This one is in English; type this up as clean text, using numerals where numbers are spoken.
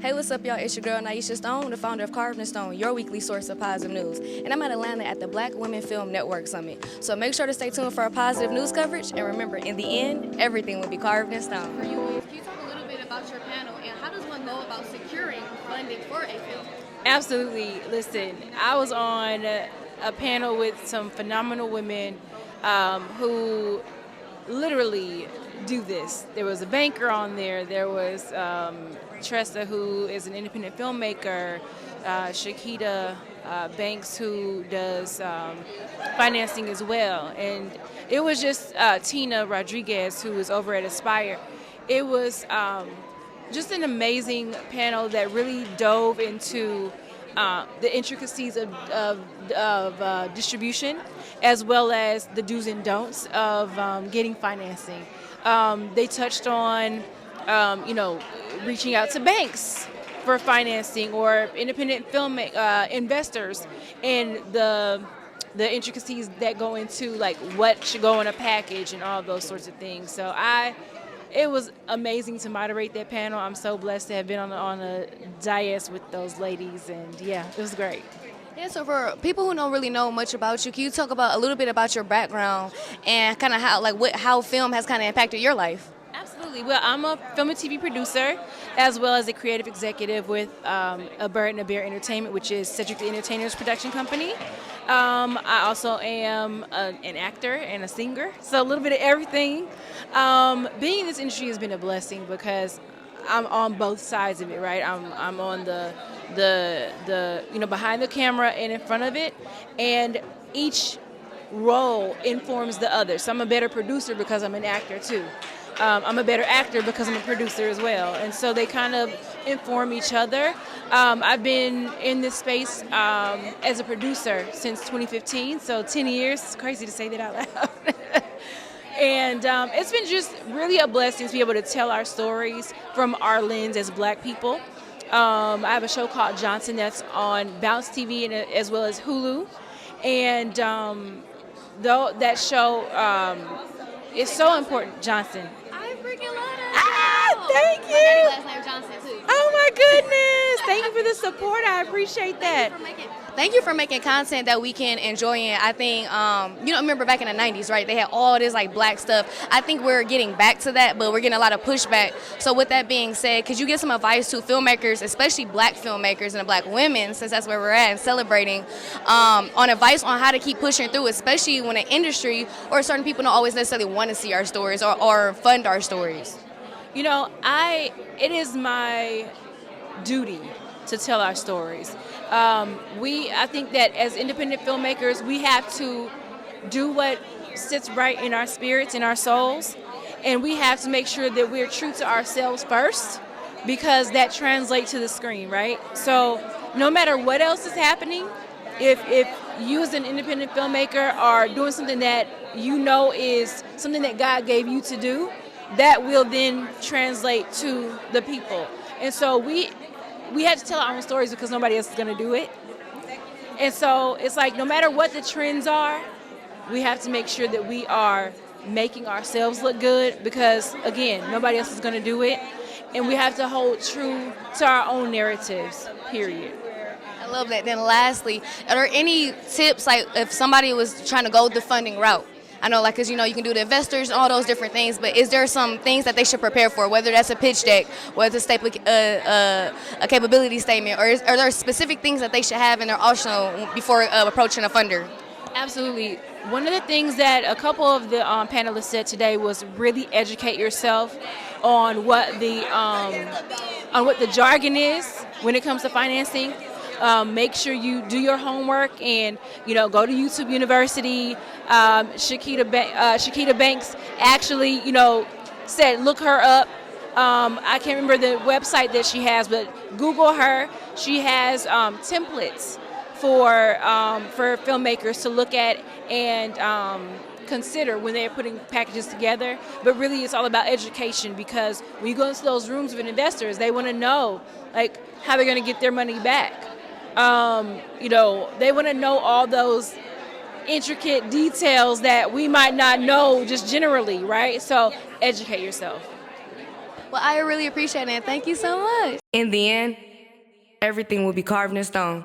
Hey, what's up, y'all? It's your girl, Nyesha Stone, the founder of Carvd, your weekly source of positive news. And I'm at Atlanta at the Black Women Film Network Summit. So make sure to stay tuned for our positive news coverage. And remember, in the end, everything will be carved in stone. For you, can you talk a little bit about your panel and how does one go about securing funding for a film? Absolutely. Listen, I was on a panel with some phenomenal women who literally do this. There was a banker on there. There was Tressa, who is an independent filmmaker, Shakita Banks, who does financing as well. And it was just Tina Rodriguez, who is over at Aspire. It was just an amazing panel that really dove into the intricacies of distribution, as well as the do's and don'ts of getting financing. They touched on, reaching out to banks for financing or independent film investors, and the intricacies that go into like what should go in a package and all those sorts of things. So it was amazing to moderate that panel. I'm so blessed to have been on a dais with those ladies, and yeah, it was great. Yeah, so for people who don't really know much about you, can you talk about a little bit about your background and kind of how film has kind of impacted your life? Absolutely. Well, I'm a film and TV producer, as well as a creative executive with A Bird and a Bear Entertainment, which is Cedric the Entertainer's production company. I also am an actor and a singer, so a little bit of everything. Being in this industry has been a blessing because I'm on both sides of it, right? I'm on the behind the camera and in front of it, and each role informs the other. So I'm a better producer because I'm an actor too. I'm a better actor because I'm a producer as well, and so they kind of inform each other. I've been in this space as a producer since 2015, so 10 years. It's crazy to say that out loud. And it's been just really a blessing to be able to tell our stories from our lens as Black people. I have a show called Johnson that's on Bounce TV and as well as Hulu, and though that show is so important, Johnson. I freaking love that. Thank you. My daddy last name Johnson too. Oh my goodness! Thank you for the support. I appreciate that. Thank you for making content that we can enjoy. And I think, remember back in the 90s, right? They had all this like Black stuff. I think we're getting back to that, but we're getting a lot of pushback. So with that being said, could you give some advice to filmmakers, especially Black filmmakers and Black women, since that's where we're at and celebrating, on advice on how to keep pushing through, especially when an industry or certain people don't always necessarily want to see our stories or fund our stories? You know, it is my duty to tell our stories. I think that as independent filmmakers, we have to do what sits right in our spirits, in our souls, and we have to make sure that we're true to ourselves first, because that translates to the screen, right? So no matter what else is happening, if you as an independent filmmaker are doing something that you know is something that God gave you to do, that will then translate to the people. And so we have to tell our own stories because nobody else is going to do it. And so it's like no matter what the trends are, we have to make sure that we are making ourselves look good because, again, nobody else is going to do it. And we have to hold true to our own narratives, period. I love that. Then lastly, are there any tips, like if somebody was trying to go the funding route? I know, like, because, you can do the investors and all those different things, but is there some things that they should prepare for, whether that's a pitch deck, whether it's a capability statement, or are there specific things that they should have in their arsenal before approaching a funder? Absolutely. One of the things that a couple of the panelists said today was really educate yourself on what the jargon is when it comes to financing. Make sure you do your homework and, go to YouTube University. Shakita Banks actually, said look her up. I can't remember the website that she has, but Google her. She has templates for filmmakers to look at and consider when they're putting packages together. But really, it's all about education, because when you go into those rooms with investors, they want to know like how they're going to get their money back. They want to know all those intricate details that we might not know just generally, right? So educate yourself. Well, I really appreciate it. Thank you so much. In the end, everything will be carved in stone.